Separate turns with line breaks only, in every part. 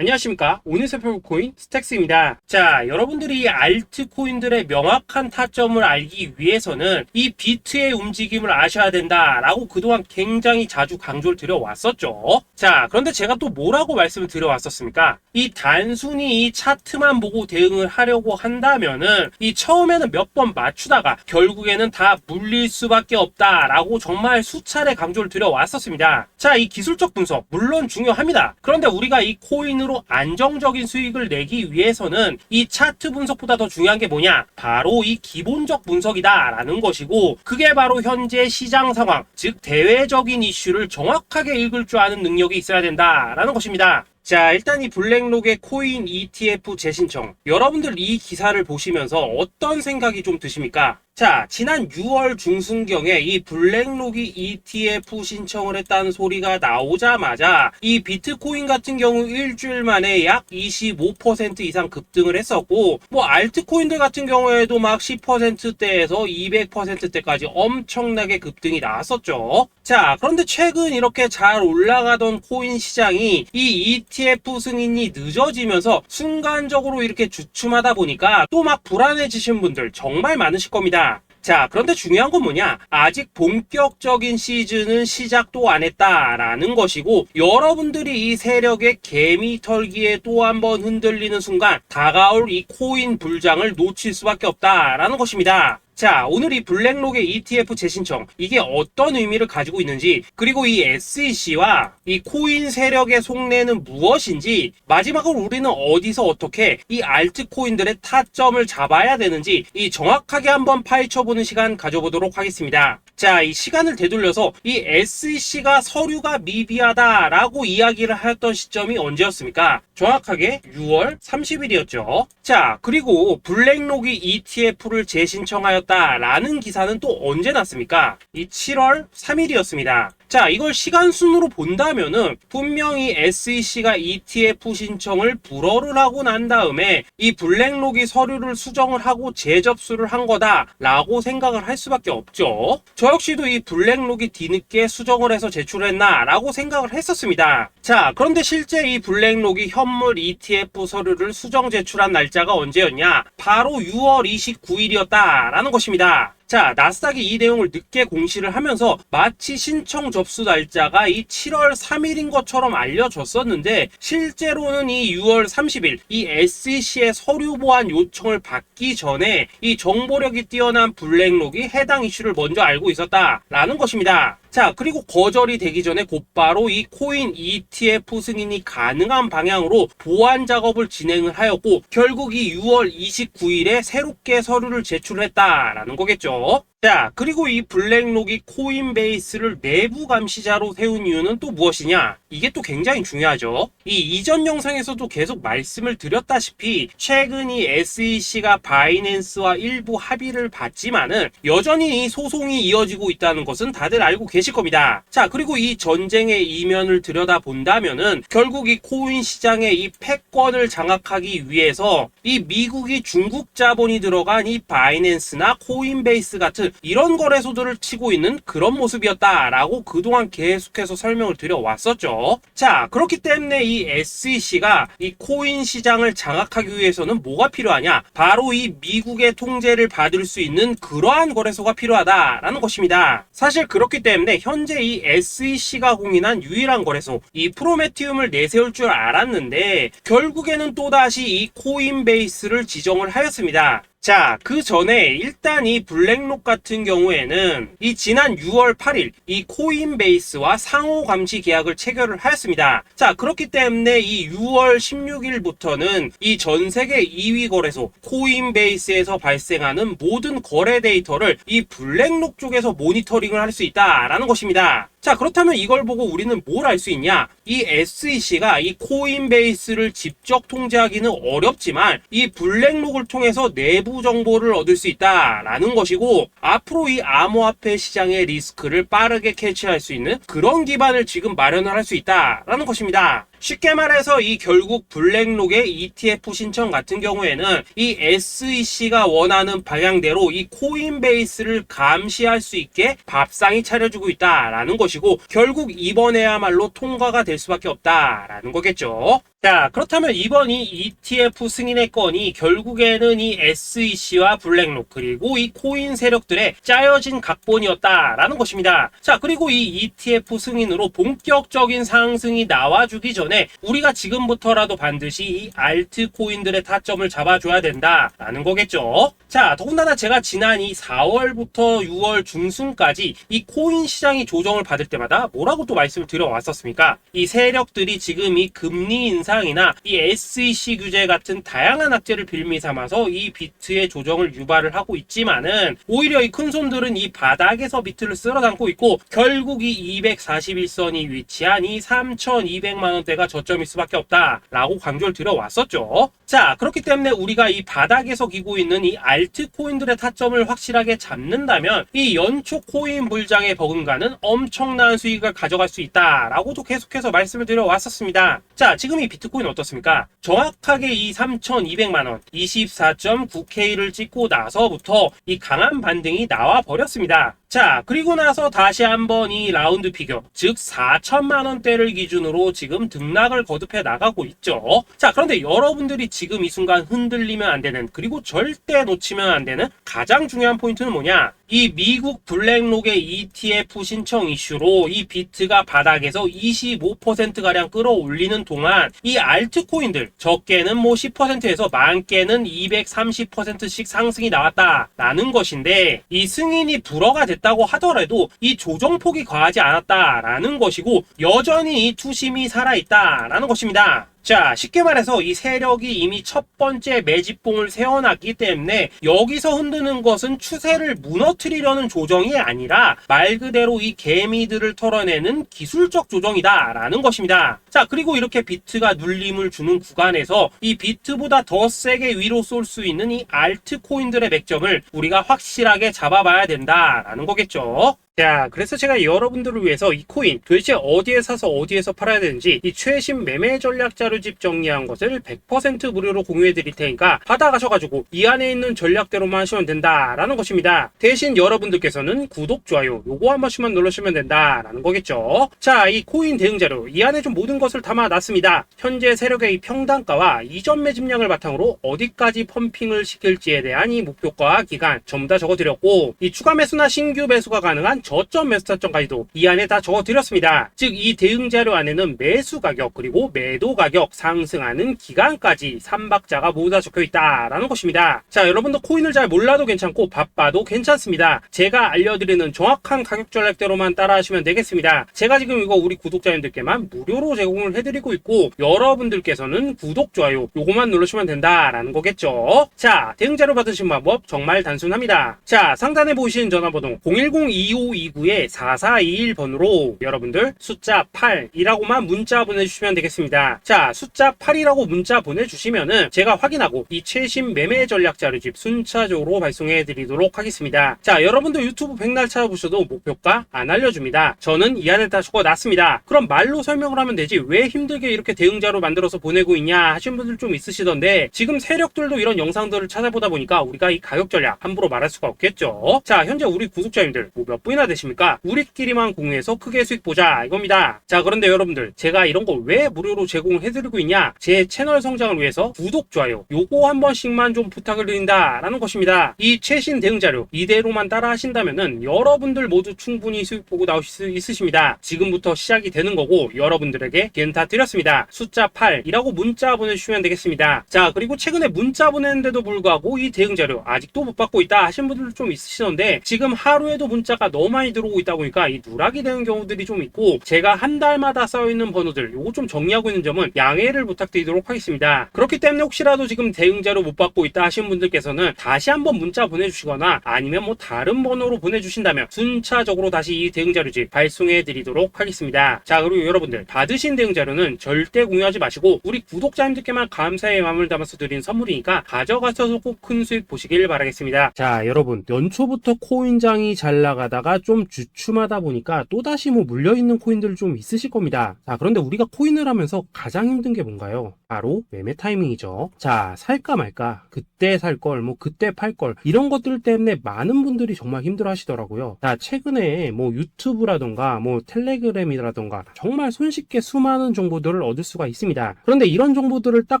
안녕하십니까. 오늘 살펴볼 코인 스택스입니다. 자, 여러분들이 알트코인들의 명확한 타점을 알기 위해서는 이 비트의 움직임을 아셔야 된다라고 그동안 굉장히 자주 강조를 드려왔었죠. 자, 그런데 제가 또 뭐라고 말씀을 드려왔었습니까? 이 단순히 이 차트만 보고 대응을 하려고 한다면은 이 처음에는 몇 번 맞추다가 결국에는 다 물릴 수밖에 없다라고 정말 수차례 강조를 드려왔었습니다. 자, 이 기술적 분석 물론 중요합니다. 그런데 우리가 이 코인으로 안정적인 수익을 내기 위해서는 이 차트 분석보다 더 중요한 게 뭐냐? 바로 이 기본적 분석이다 라는 것이고, 그게 바로 현재 시장 상황, 즉 대외적인 이슈를 정확하게 읽을 줄 아는 능력이 있어야 된다라는 것입니다. 자, 일단 이 블랙록의 코인 ETF 재신청, 여러분들 이 기사를 보시면서 어떤 생각이 좀 드십니까? 자, 지난 6월 중순경에 이 블랙록이 ETF 신청을 했다는 소리가 나오자마자 이 비트코인 같은 경우 일주일 만에 약 25% 이상 급등을 했었고, 뭐 알트코인들 같은 경우에도 막 10%대에서 200%대까지 엄청나게 급등이 나왔었죠. 자, 그런데 최근 이렇게 잘 올라가던 코인 시장이 이 ETF 승인이 늦어지면서 순간적으로 이렇게 주춤하다 보니까 또 막 불안해지신 분들 정말 많으실 겁니다. 자, 그런데 중요한 건 뭐냐? 아직 본격적인 시즌은 시작도 안 했다라는 것이고, 여러분들이 이 세력의 개미 털기에 또 한 번 흔들리는 순간 다가올 이 코인 불장을 놓칠 수밖에 없다라는 것입니다. 자, 오늘 이 블랙록의 ETF 재신청, 이게 어떤 의미를 가지고 있는지, 그리고 이 SEC와 이 코인 세력의 속내는 무엇인지, 마지막으로 우리는 어디서 어떻게 이 알트코인들의 타점을 잡아야 되는지 이 정확하게 한번 파헤쳐보는 시간 가져보도록 하겠습니다. 자, 이 시간을 되돌려서 이 SEC가 서류가 미비하다라고 이야기를 하였던 시점이 언제였습니까? 정확하게 6월 30일이었죠. 자, 그리고 블랙록이 ETF를 재신청하였다라는 기사는 또 언제 났습니까? 이 7월 3일이었습니다. 자, 이걸 시간순으로 본다면은 분명히 SEC가 ETF 신청을 불허를 하고 난 다음에 이 블랙록이 서류를 수정을 하고 재접수를 한 거다라고 생각을 할 수밖에 없죠. 저 역시도 이 블랙록이 뒤늦게 수정을 해서 제출했나라고 생각을 했었습니다. 자, 그런데 실제 이 블랙록이 현물 ETF 서류를 수정 제출한 날짜가 언제였냐? 바로 6월 29일이었다라는 것입니다. 자, 나스닥이 이 내용을 늦게 공시를 하면서 마치 신청 접수 날짜가 이 7월 3일인 것처럼 알려졌었는데, 실제로는 이 6월 30일 이 SEC의 서류 보완 요청을 받기 전에 이 정보력이 뛰어난 블랙록이 해당 이슈를 먼저 알고 있었다라는 것입니다. 자, 그리고 거절이 되기 전에 곧바로 이 코인 ETF 승인이 가능한 방향으로 보완 작업을 진행을 하였고, 결국 이 6월 29일에 새롭게 서류를 제출했다라는 거겠죠. 자, 그리고 이 블랙록이 코인베이스를 내부 감시자로 세운 이유는 또 무엇이냐? 이게 또 굉장히 중요하죠. 이 이전 영상에서도 계속 말씀을 드렸다시피 최근 이 SEC가 바이낸스와 일부 합의를 봤지만은 여전히 이 소송이 이어지고 있다는 것은 다들 알고 계실 겁니다. 자, 그리고 이 전쟁의 이면을 들여다본다면은 결국 이 코인 시장의 이 패권을 장악하기 위해서 이 미국이 중국 자본이 들어간 이 바이낸스나 코인베이스 같은 이런 거래소들을 치고 있는 그런 모습이었다라고 그동안 계속해서 설명을 드려왔었죠. 자, 그렇기 때문에 이 SEC가 이 코인 시장을 장악하기 위해서는 뭐가 필요하냐? 바로 이 미국의 통제를 받을 수 있는 그러한 거래소가 필요하다라는 것입니다. 사실 그렇기 때문에 현재 이 SEC가 공인한 유일한 거래소, 이 프로메티움을 내세울 줄 알았는데 결국에는 또다시 이 코인베이스를 지정을 하였습니다. 자, 그 전에 일단 이 블랙록 같은 경우에는 이 지난 6월 8일 이 코인베이스와 상호 감시 계약을 체결을 하였습니다. 자, 그렇기 때문에 이 6월 16일부터는 이 전 세계 2위 거래소 코인베이스에서 발생하는 모든 거래 데이터를 이 블랙록 쪽에서 모니터링을 할 수 있다라는 것입니다. 자, 그렇다면 이걸 보고 우리는 뭘 알 수 있냐? 이 SEC가 이 코인베이스를 직접 통제하기는 어렵지만 이 블랙록을 통해서 내부 정보를 얻을 수 있다라는 것이고, 앞으로 이 암호화폐 시장의 리스크를 빠르게 캐치할 수 있는 그런 기반을 지금 마련을 할 수 있다라는 것입니다. 쉽게 말해서 이 결국 블랙록의 ETF 신청 같은 경우에는 이 SEC가 원하는 방향대로 이 코인베이스를 감시할 수 있게 밥상이 차려주고 있다라는 것이고, 결국 이번에야말로 통과가 될 수밖에 없다라는 거겠죠. 자, 그렇다면 이번 이 ETF 승인의 건이 결국에는 이 SEC와 블랙록 그리고 이 코인 세력들의 짜여진 각본이었다라는 것입니다. 자, 그리고 이 ETF 승인으로 본격적인 상승이 나와주기 전에 우리가 지금부터라도 반드시 이 알트코인들의 타점을 잡아줘야 된다라는 거겠죠. 자, 더군다나 제가 지난 이 4월부터 6월 중순까지 이 코인 시장이 조정을 받을 때마다 뭐라고 또 말씀을 드려왔었습니까? 이 세력들이 지금 이 금리 인상이나 이 SEC 규제 같은 다양한 악재를 빌미 삼아서 이 비트의 조정을 유발을 하고 있지만은 오히려 이 큰손들은 이 바닥에서 비트를 쓸어 담고 있고 결국 이 241선이 위치한 이 3,200만 원대가 저점일 수밖에 없다라고 강조를 드려왔었죠. 자, 그렇기 때문에 우리가 이 바닥에서 기고 있는 이 알트코인들의 타점을 확실하게 잡는다면 이 연초 코인 불장의 버금가는 엄청난 수익을 가져갈 수 있다라고도 계속해서 말씀을 드려왔었습니다. 자, 지금 이 비트코인 어떻습니까? 정확하게 이 3,200만원 24.9K를 찍고 나서부터 이 강한 반등이 나와 버렸습니다. 자, 그리고 나서 다시 한번 이 라운드 피겨, 즉 4천만원대를 기준으로 지금 등락을 거듭해 나가고 있죠. 자, 그런데 여러분들이 지금 이 순간 흔들리면 안 되는, 그리고 절대 놓치면 안 되는 가장 중요한 포인트는 뭐냐? 이 미국 블랙록의 ETF 신청 이슈로 이 비트가 바닥에서 25%가량 끌어올리는 동안 이 알트코인들 적게는 뭐 10%에서 많게는 230%씩 상승이 나왔다라는 것인데, 이 승인이 불허가 됐다고 하더라도 이 조정폭이 과하지 않았다라는 것이고 여전히 이 투심이 살아있다라는 것입니다. 자, 쉽게 말해서 이 세력이 이미 첫 번째 매집봉을 세워놨기 때문에 여기서 흔드는 것은 추세를 무너뜨리려는 조정이 아니라 말 그대로 이 개미들을 털어내는 기술적 조정이다라는 것입니다. 자, 그리고 이렇게 비트가 눌림을 주는 구간에서 이 비트보다 더 세게 위로 쏠 수 있는 이 알트코인들의 맥점을 우리가 확실하게 잡아봐야 된다라는 거겠죠. 자, 그래서 제가 여러분들을 위해서 이 코인 도대체 어디에 사서 어디에서 팔아야 되는지 이 최신 매매 전략 자료집 정리한 것을 100% 무료로 공유해 드릴 테니까 받아가셔가지고 이 안에 있는 전략대로만 하시면 된다라는 것입니다. 대신 여러분들께서는 구독, 좋아요 요거 한 번씩만 눌러주시면 된다라는 거겠죠. 자, 이 코인 대응 자료 이 안에 좀 모든 것을 담아놨습니다. 현재 세력의 이 평단가와 이전 매집량을 바탕으로 어디까지 펌핑을 시킬지에 대한 이 목표가 기간 전부 다 적어드렸고, 이 추가 매수나 신규 매수가 가능한 저점 매수 타점까지도 이 안에 다 적어드렸습니다. 즉 이 대응 자료 안에는 매수 가격 그리고 매도 가격, 상승하는 기간까지 3박자가 모두 다 적혀있다라는 것입니다. 자, 여러분도 코인을 잘 몰라도 괜찮고 바빠도 괜찮습니다. 제가 알려드리는 정확한 가격 전략대로만 따라하시면 되겠습니다. 제가 지금 이거 우리 구독자님들께만 무료로 제공을 해드리고 있고 여러분들께서는 구독, 좋아요 요거만 누르시면 된다라는 거겠죠. 자, 대응 자료 받으신 방법 정말 단순합니다. 자, 상단에 보이시는 전화번호 010-2529-4421번으로 여러분들 숫자 8이라고만 문자 보내주시면 되겠습니다. 자, 숫자 8이라고 문자 보내주시면은 제가 확인하고 이 최신 매매 전략 자료집 순차적으로 발송해 드리도록 하겠습니다. 자, 여러분들 유튜브 백날 찾아보셔도 목표가 안 알려줍니다. 저는 이 안에 다 적어놨습니다. 그럼 말로 설명을 하면 되지 왜 힘들게 이렇게 대응 자료 만들어서 보내고 있냐 하신 분들 좀 있으시던데, 지금 세력들도 이런 영상들을 찾아보다 보니까 우리가 이 가격 전략 함부로 말할 수가 없겠죠. 자, 현재 우리 구독자님들 뭐 몇 분이나 되십니까? 우리끼리만 공유해서 크게 수익 보자 이겁니다. 자, 그런데 여러분들 제가 이런 거 왜 무료로 제공을 해드리고 있냐? 제 채널 성장을 위해서 구독, 좋아요 요거 한 번씩만 좀 부탁을 드린다 라는 것입니다. 이 최신 대응 자료 이대로만 따라 하신다면은 여러분들 모두 충분히 수익 보고 나오실 수 있으십니다. 지금부터 시작이 되는 거고 여러분들에게 기회는 다 드렸습니다. 숫자 8이라고 문자 보내주시면 되겠습니다. 자, 그리고 최근에 문자 보냈는데도 불구하고 이 대응 자료 아직도 못 받고 있다 하신 분들도 좀 있으시던데, 지금 하루에도 문자가 너무 많이 들어오고 있다 보니까 이 누락이 되는 경우들이 좀 있고 제가 한 달마다 쌓여있는 번호들 요거 좀 정리하고 있는 점은 양해를 부탁드리도록 하겠습니다. 그렇기 때문에 혹시라도 지금 대응 자료 못 받고 있다 하신 분들께서는 다시 한번 문자 보내주시거나 아니면 뭐 다른 번호로 보내주신다면 순차적으로 다시 이 대응 자료집 발송해 드리도록 하겠습니다. 자, 그리고 여러분들 받으신 대응 자료는 절대 공유하지 마시고 우리 구독자님들께만 감사의 마음을 담아서 드린 선물이니까 가져가셔서 꼭 큰 수익 보시길 바라겠습니다. 자, 여러분 연초부터 코인장이 잘 나가다가 경기가 좀 주춤하다 보니까 또다시 뭐 물려있는 코인들 좀 있으실 겁니다. 자, 그런데 우리가 코인을 하면서 가장 힘든 게 뭔가요? 바로 매매 타이밍이죠. 자, 살까 말까, 그때 살 걸, 뭐 그때 팔 걸, 이런 것들 때문에 많은 분들이 정말 힘들어 하시더라고요. 자, 최근에 뭐 유튜브라던가 뭐 텔레그램이라던가 정말 손쉽게 수많은 정보들을 얻을 수가 있습니다. 그런데 이런 정보들을 딱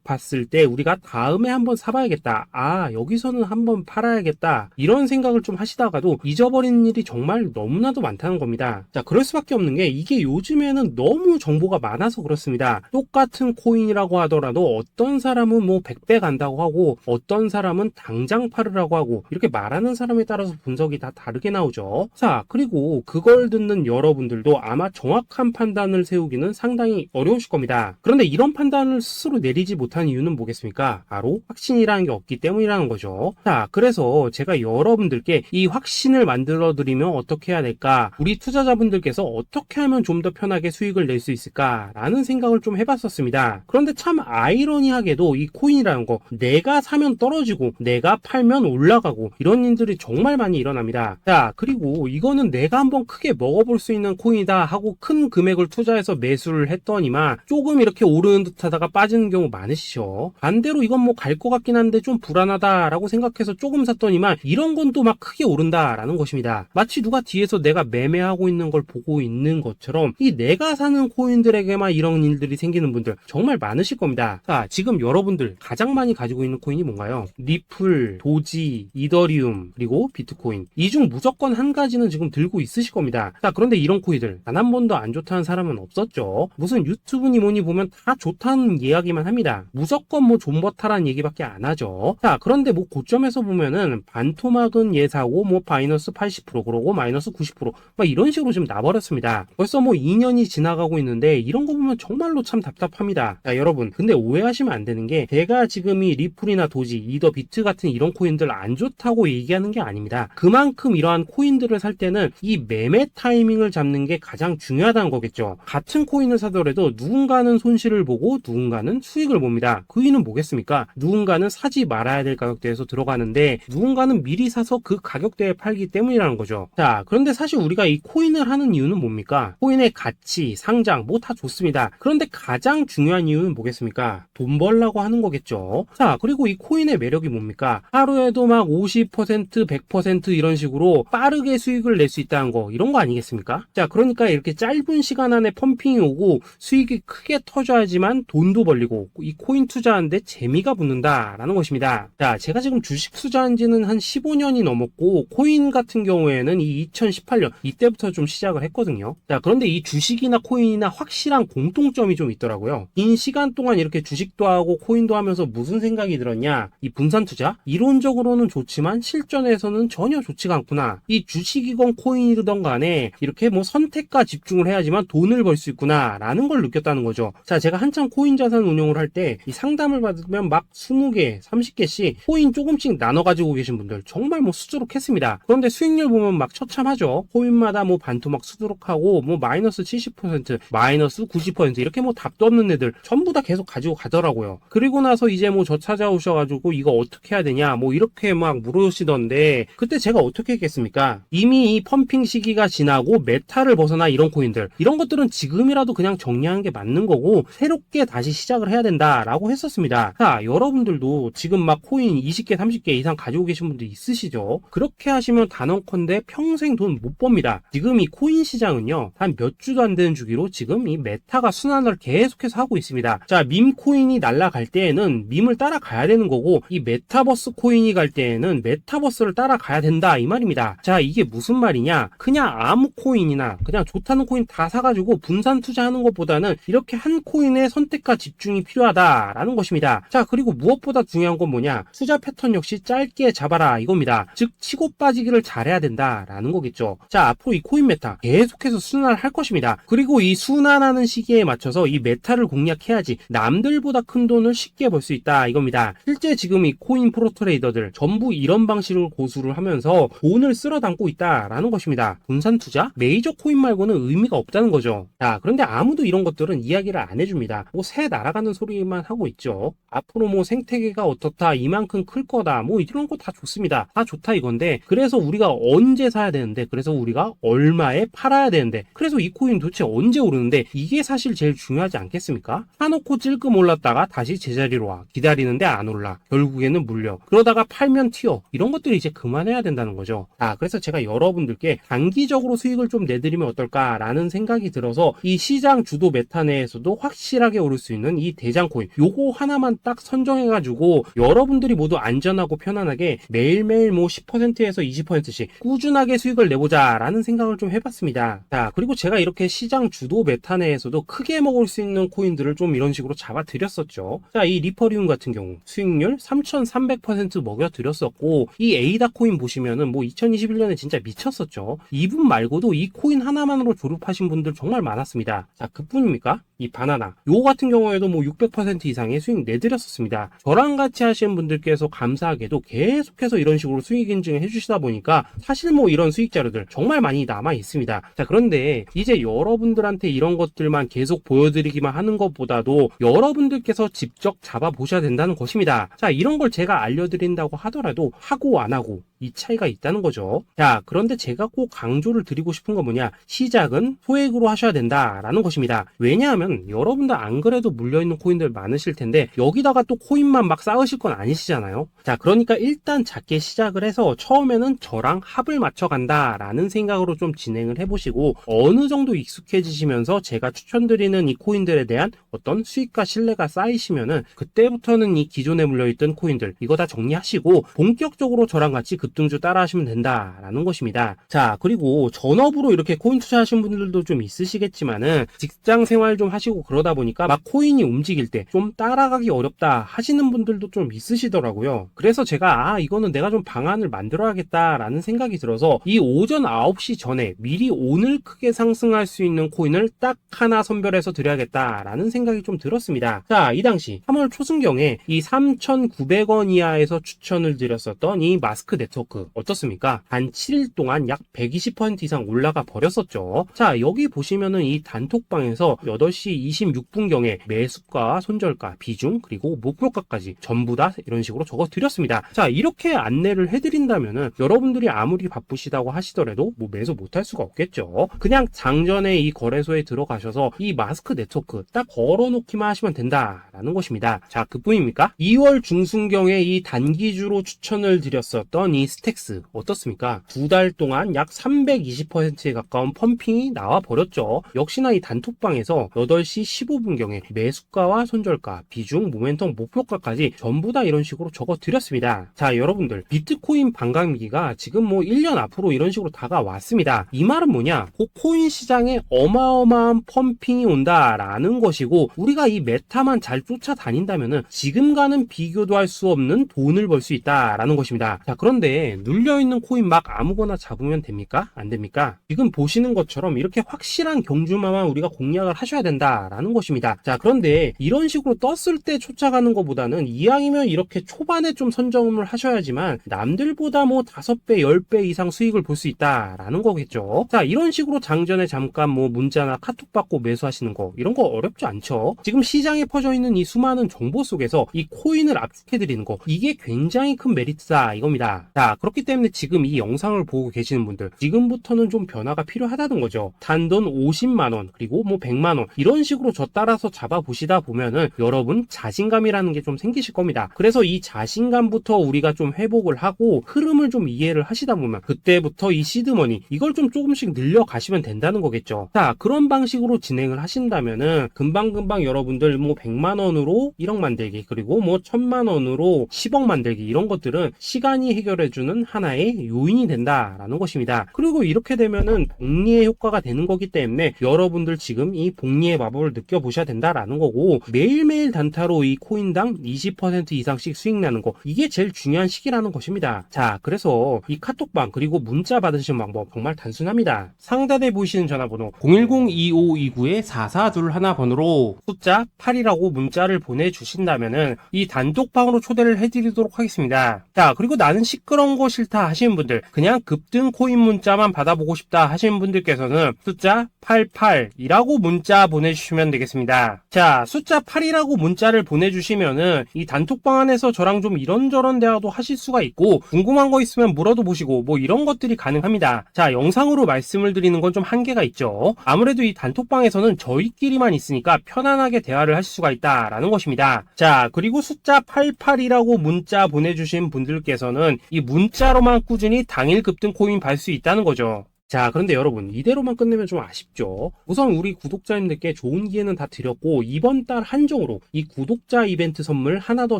봤을 때 우리가 다음에 한번 사봐야겠다, 아 여기서는 한번 팔아야겠다, 이런 생각을 좀 하시다가도 잊어버리는 일이 정말 너무나도 많다는 겁니다. 자, 그럴 수밖에 없는 게 이게 요즘에는 너무 정보가 많아서 그렇습니다. 똑같은 코인이라고 하더라도 어떤 사람은 뭐 100배 간다고 하고 어떤 사람은 당장 팔으라고 하고, 이렇게 말하는 사람에 따라서 분석이 다 다르게 나오죠. 자, 그리고 그걸 듣는 여러분들도 아마 정확한 판단을 세우기는 상당히 어려우실 겁니다. 그런데 이런 판단을 스스로 내리지 못한 이유는 뭐겠습니까? 바로 확신이라는 게 없기 때문이라는 거죠. 자, 그래서 제가 여러분들께 이 확신을 만들어 드리면 어떻게 해야 될까, 우리 투자자분들께서 어떻게 하면 좀 더 편하게 수익을 낼 수 있을까 라는 생각을 좀 해봤었습니다. 그런데 참 아이러니하게도 이 코인이라는 거, 내가 사면 떨어지고 내가 팔면 올라가고 이런 일들이 정말 많이 일어납니다. 자, 그리고 이거는 내가 한번 크게 먹어볼 수 있는 코인이다 하고 큰 금액을 투자해서 매수를 했더니만 조금 이렇게 오르는 듯 하다가 빠지는 경우 많으시죠. 반대로 이건 뭐 갈 것 같긴 한데 좀 불안하다라고 생각해서 조금 샀더니만 이런 건 또 막 크게 오른다라는 것입니다. 마치 누가 뒤에서 내가 매매하고 있는 걸 보고 있는 것처럼 이 내가 사는 코인들에게만 이런 일들이 생기는 분들 정말 많으실 겁니다. 자, 지금 여러분들 가장 많이 가지고 있는 코인이 뭔가요? 리플, 도지, 이더리움, 그리고 비트코인. 이 중 무조건 한 가지는 지금 들고 있으실 겁니다. 자, 그런데 이런 코인들 단 한 번도 안 좋다는 사람은 없었죠. 무슨 유튜브니 뭐니 보면 다 좋다는 이야기만 합니다. 무조건 뭐 존버타라는 얘기밖에 안 하죠. 자, 그런데 뭐 고점에서 보면은 반토막은 예사고 뭐 마이너스 80% 그러고 마이너스 90% 막 이런 식으로 지금 나버렸습니다. 벌써 뭐 2년이 지나가고 있는데 이런 거 보면 정말로 참 답답합니다. 자, 여러분 근데 오해하시면 안 되는 게 제가 지금 이 리플이나 도지, 이더, 비트 같은 이런 코인들 안 좋다고 얘기하는 게 아닙니다. 그만큼 이러한 코인들을 살 때는 이 매매 타이밍을 잡는 게 가장 중요하다는 거겠죠. 같은 코인을 사더라도 누군가는 손실을 보고 누군가는 수익을 봅니다. 그 이유는 뭐겠습니까? 누군가는 사지 말아야 될 가격대에서 들어가는데 누군가는 미리 사서 그 가격대에 팔기 때문이라는 거죠. 자, 그런데 사실 우리가 이 코인을 하는 이유는 뭡니까? 코인의 가치, 상장 뭐 다 좋습니다. 그런데 가장 중요한 이유는 뭐겠습니까? 돈 벌라고 하는 거겠죠. 자, 그리고 이 코인의 매력이 뭡니까? 하루에도 막 50%, 100% 이런 식으로 빠르게 수익을 낼 수 있다는 거, 이런 거 아니겠습니까? 자, 그러니까 이렇게 짧은 시간 안에 펌핑이 오고 수익이 크게 터져야지만 돈도 벌리고 이 코인 투자하는데 재미가 붙는다라는 것입니다. 자, 제가 지금 주식 투자한 지는 한 15년이 넘었고 코인 같은 경우에는 이 2018년 이때부터 좀 시작을 했거든요. 자, 그런데 이 주식이나 코인이나 확실한 공통점이 좀 있더라고요. 긴 시간 동안 이렇게 주식도 하고 코인도 하면서 무슨 생각이 들었냐? 이 분산 투자? 이론적으로는 좋지만 실전에서는 전혀 좋지가 않구나. 이 주식이건 코인이든 간에 이렇게 뭐 선택과 집중을 해야지만 돈을 벌 수 있구나 라는 걸 느꼈다는 거죠. 자, 제가 한참 코인 자산 운용을 할 때 이 상담을 받으면 막 20개, 30개씩 코인 조금씩 나눠 가지고 계신 분들 정말 뭐 수두룩했습니다. 그런데 수익률 보면 막 처참하죠. 코인마다 뭐 반토막 수두룩하고 뭐 마이너스 70%, 마이너스 90% 이렇게 뭐 답도 없는 애들 전부 다 계속 가지고 가더라고요. 그리고 나서 이제 뭐 저 찾아오셔가지고 이거 어떻게 해야 되냐 뭐 이렇게 막 물으시던데 그때 제가 어떻게 했겠습니까? 이미 이 펌핑 시기가 지나고 메타를 벗어나 이런 코인들, 이런 것들은 지금이라도 그냥 정리하는 게 맞는 거고 새롭게 다시 시작을 해야 된다라고 했었습니다. 자, 여러분들도 지금 막 코인 20개, 30개 이상 가지고 계신 분들 있으시죠? 그렇게 하시면 단언컨대 평생 돈 못 법니다. 지금 이 코인 시장은요, 한 몇 주도 안 되는 주기로 지금 이 메타가 순환을 계속해서 하고 있습니다. 자, 밈 코인이 날아갈 때에는 밈을 따라가야 되는 거고 이 메타버스 코인이 갈 때에는 메타버스를 따라가야 된다 이 말입니다. 자, 이게 무슨 말이냐? 그냥 아무 코인이나 그냥 좋다는 코인 다 사가지고 분산 투자하는 것보다는 이렇게 한 코인에 선택과 집중이 필요하다라는 것입니다. 자, 그리고 무엇보다 중요한 건 뭐냐? 투자 패턴 역시 짧게 잡아라 이겁니다. 즉 치고 빠지기를 잘해야 된다라는 거겠죠. 자, 앞으로 이 코인 메타 계속해서 순환을 할 것입니다. 그리고 이 순환하는 시기에 맞춰서 이 메타를 공략해야지 남들보다 큰 돈을 쉽게 벌 수 있다 이겁니다. 실제 지금 이 코인 프로 트레이더들 전부 이런 방식을 고수를 하면서 돈을 쓸어 담고 있다라는 것입니다. 분산 투자? 메이저 코인 말고는 의미가 없다는 거죠. 자, 그런데 아무도 이런 것들은 이야기를 안 해줍니다. 뭐 새 날아가는 소리만 하고 있죠. 앞으로 뭐 생태계가 어떻다, 이만큼 클 거다, 뭐 이런 거 다 좋습니다. 다 좋다 이건데 그래서 우리가 언제 사야
되는데, 그래서 우리가 얼마에 팔아야 되는데, 그래서 이 코인 도대체 언제 오르는데, 이게 사실 제일 중요하지 않겠습니까? 사놓고 찔끔 올랐다가 다시 제자리로 와, 기다리는데 안 올라, 결국에는 물려, 그러다가 팔면 튀어. 이런 것들이 이제 그만해야 된다는 거죠. 그래서 제가 여러분들께 단기적으로 수익을 좀 내드리면 어떨까라는 생각이 들어서 이 시장 주도 메타 내에서도 확실하게 오를 수 있는 이 대장 코인, 요거 하나만 딱 선정해가지고 여러분들이 모두 안전하고 편안하게 매일매일 뭐 10%에서 20%씩 꾸준하게 수익을 내보자라는 생각을 좀 해봤습니다. 자, 그리고 제가 이렇게 시장 주도 메타 내에서도 크게 먹을 수 있는 코인들을 좀 이런 식으로 잡아드렸었죠. 자, 이 리퍼리움 같은 경우 수익률 3300% 먹여드렸었고, 이 에이다 코인 보시면은 뭐 2021년에 진짜 미쳤었죠. 이분 말고도 이 코인 하나만으로 졸업하신 분들 정말 많았습니다. 자, 그뿐입니까? 이 바나나, 요거 같은 경우에도 뭐 600% 이상의 수익 내드렸었습니다. 저랑 같이 하시는 분들께서 감사하게도 계속해서 이런 식으로 수익 인증을 해주시다 보니까 사실 뭐 이런 수익 자료들 정말 많이 남아 있습니다. 자, 그런데 이제 여러분들한테 이런 것들만 계속 보여드리기만 하는 것보다도 여러분들께서 직접 잡아보셔야 된다는 것입니다. 자, 이런 걸 제가 알려드린다고 하더라도 하고 안 하고 이 차이가 있다는 거죠. 자, 그런데 제가 꼭 강조를 드리고 싶은 건 뭐냐, 시작은 소액으로 하셔야 된다라는 것입니다. 왜냐하면 여러분들 안 그래도 물려있는 코인들 많으실 텐데 여기다가 또 코인만 막 쌓으실 건 아니시잖아요. 자, 그러니까 일단 작게 시작을 해서 처음에는 저랑 합을 맞춰 간다라는 생각으로 좀 진행을 해보시고, 어느 정도 익숙해지시면서 제가 추천드리는 이 코인들에 대한 어떤 수익과 신뢰가 쌓이시면은 그때부터는 이 기존에 물려있던 코인들 이거 다 정리하시고 본격적으로 저랑 같이 급등주 따라 하시면 된다라는 것입니다. 자, 그리고 전업으로 이렇게 코인 투자하시는 분들도 좀 있으시겠지만은 직장 생활 좀 하시고 그러다 보니까 막 코인이 움직일 때 좀 따라가기 어렵다 하시는 분들도 좀 있으시더라고요. 그래서 제가 이거는 내가 좀 방안을 만들어야겠다라는 생각이 들어서 이 오전 9시 전에 미리 오늘 크게 상승할 수 있는 코인을 딱 하나 선별해서 드려야겠다라는 생각이 좀 들었습니다. 자, 이 당시 3월 초순경에 이 3,900원 이하에서 추천을 드렸었던 이 마스크 네트워크 어떻습니까? 단 7일 동안 약 120% 이상 올라가 버렸었죠. 자, 여기 보시면은 이 단톡방에서 8시 26분경에 매수가, 손절가, 비중, 그리고 목표가까지 전부 다 이런 식으로 적어 드렸습니다. 자, 이렇게 안내를 해드린다면은 여러분들이 아무리 바쁘시다고 하시더라도 뭐 매수 못할 수가 없겠죠. 그냥 장전에 이 거래소에 들어가셔서 이 마스크 네트워크 딱 걸어놓기만 하시면 된다라는 것입니다. 자, 그뿐입니까? 2월 중순경에 이 단기주로 추천을 드렸었던 이 스택스 어떻습니까? 2달 동안 약 320%에 가까운 펌핑이 나와 버렸죠. 역시나 이 단톡방에서 8시 15분경에 매수가와 손절가, 비중, 모멘텀, 목표가까지 전부 다 이런 식으로 적어 드렸습니다. 자, 여러분들 비트코인 반감기가 지금 뭐 1년 앞으로 이런 식으로 다가왔습니다. 이 말은 뭐냐? 코인 시장에 어마어마한 펌핑이 온다라는 것이고, 우리가 이 메타만 잘 쫓아다닌다면은 지금과는 비교도 할 수 없는 돈을 벌 수 있다라는 것입니다. 자, 그런데 눌려있는 코인 막 아무거나 잡으면 됩니까? 안 됩니까? 지금 보시는 것처럼 이렇게 확실한 경주마만 우리가 공략을 하셔야 된다라는 것입니다. 자, 그런데 이런 식으로 떴을 때 쫓아가는 것보다는 이왕이면 이렇게 초반에 좀 선점을 하셔야지만 남들보다 뭐 5배, 10배 이상 수익을 볼 수 있다라는 거겠죠. 자, 이런 식으로 장전에 잠깐 뭐 문자나 카톡 받고 매수하시는 거 이런 거 어렵지 않죠. 지금 시장에 퍼져 있는 이 수많은 정보 속에서 이 코인을 압축해드리는 거, 이게 굉장히 큰 메리트다 이겁니다. 자, 그렇기 때문에 지금 이 영상을 보고 계시는 분들 지금부터는 좀 변화가 필요하다는 거죠. 단돈 50만원 그리고 뭐 100만원 이런 식으로 저 따라서 잡아보시다 보면은 여러분 자신감이라는 게 좀 생기실 겁니다. 그래서 이 자신감부터 우리가 좀 회복을 하고 흐름을 좀 이해를 하시다 보면 그때부터 이 시드머니 이걸 좀 조금씩 늘려가시면 된다는 거겠죠. 자, 그런 방식으로 진행을 하신다면은 금방금방 여러분들 뭐 100만원으로 1억 만들기, 그리고 뭐 1000만원으로 10억 만들기, 이런 것들은 시간이 해결해주는 하나의 요인이 된다라는 것입니다. 그리고 이렇게 되면은 복리의 효과가 되는 거기 때문에 여러분들 지금 이 복리의 마법을 느껴보셔야 된다라는 거고, 매일매일 단타로 이 코인당 20% 이상씩 수익 나는 거, 이게 제일 중요한 시기라는 것입니다. 자, 그래서 이 카톡방 그리고 문자 받으시는 방법 정말 단순합니다. 상단에 보이시는 전화번호 010-2529-4421 번호로 숫자 8이라고 문자를 보내주신다면은 이 단톡방으로 초대를 해드리도록 하겠습니다. 자, 그리고 나는 시끄러 그런 거 싫다 하시는 분들, 그냥 급등 코인 문자만 받아보고 싶다 하시는 분들께서는 숫자 88이라고 문자 보내주시면 되겠습니다. 자, 숫자 8이라고 문자를 보내주시면은 이 단톡방 안에서 저랑 좀 이런저런 대화도 하실 수가 있고, 궁금한 거 있으면 물어도 보시고 뭐 이런 것들이 가능합니다. 자, 영상으로 말씀을 드리는 건 좀 한계가 있죠. 아무래도 이 단톡방에서는 저희끼리만 있으니까 편안하게 대화를 하실 수가 있다라는 것입니다. 자, 그리고 숫자 88이라고 문자 보내주신 분들께서는 이 문자로만 꾸준히 당일 급등 코인 받을 수 있다는 거죠. 자, 그런데 여러분, 이대로만 끝내면 좀 아쉽죠. 우선 우리 구독자님들께 좋은 기회는 다 드렸고, 이번 달 한정으로 이 구독자 이벤트 선물 하나 더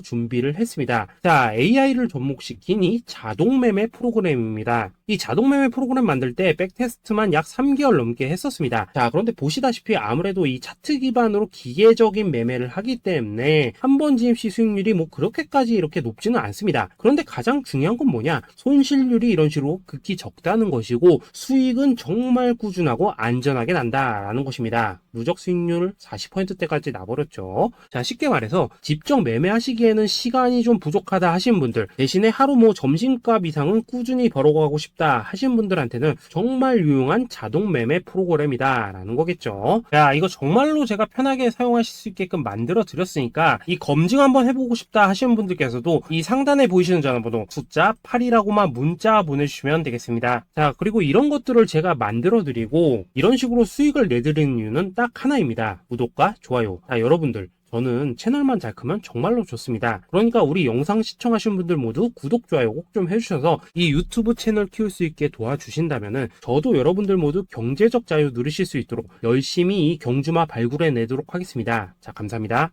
준비를 했습니다. 자, AI를 접목시킨 이 자동매매 프로그램입니다. 이 자동매매 프로그램 만들 때 백테스트만 약 3개월 넘게 했었습니다. 자, 그런데 보시다시피 아무래도 이 차트 기반으로 기계적인 매매를 하기 때문에 한 번 지임 시 수익률이 뭐 그렇게까지 이렇게 높지는 않습니다. 그런데 가장 중요한 건 뭐냐? 손실률이 이런 식으로 극히 적다는 것이고, 수익은 정말 꾸준하고 안전하게 난다라는 것입니다. 누적 수익률 40%대까지 나버렸죠. 자, 쉽게 말해서 직접 매매하시기에는 시간이 좀 부족하다 하신 분들, 대신에 하루 뭐 점심값 이상은 꾸준히 벌어가고 싶다 하신 분들한테는 정말 유용한 자동 매매 프로그램이다 라는 거겠죠. 자, 이거 정말로 제가 편하게 사용하실 수 있게끔 만들어 드렸으니까 이 검증 한번 해보고 싶다 하시는 분들께서도 이 상단에 보이시는 전화번호 숫자 8이라고만 문자 보내주시면 되겠습니다. 자, 그리고 이런 것들을 제가 만들어 드리고 이런 식으로 수익을 내드리는 이유는 딱 하나입니다. 구독과 좋아요. 자, 여러분들, 저는 채널만 잘 크면 정말로 좋습니다. 그러니까 우리 영상 시청하신 분들 모두 구독, 좋아요 꼭 좀 해주셔서 이 유튜브 채널 키울 수 있게 도와주신다면은 저도 여러분들 모두 경제적 자유 누리실 수 있도록 열심히 이 경주마 발굴해 내도록 하겠습니다. 자, 감사합니다.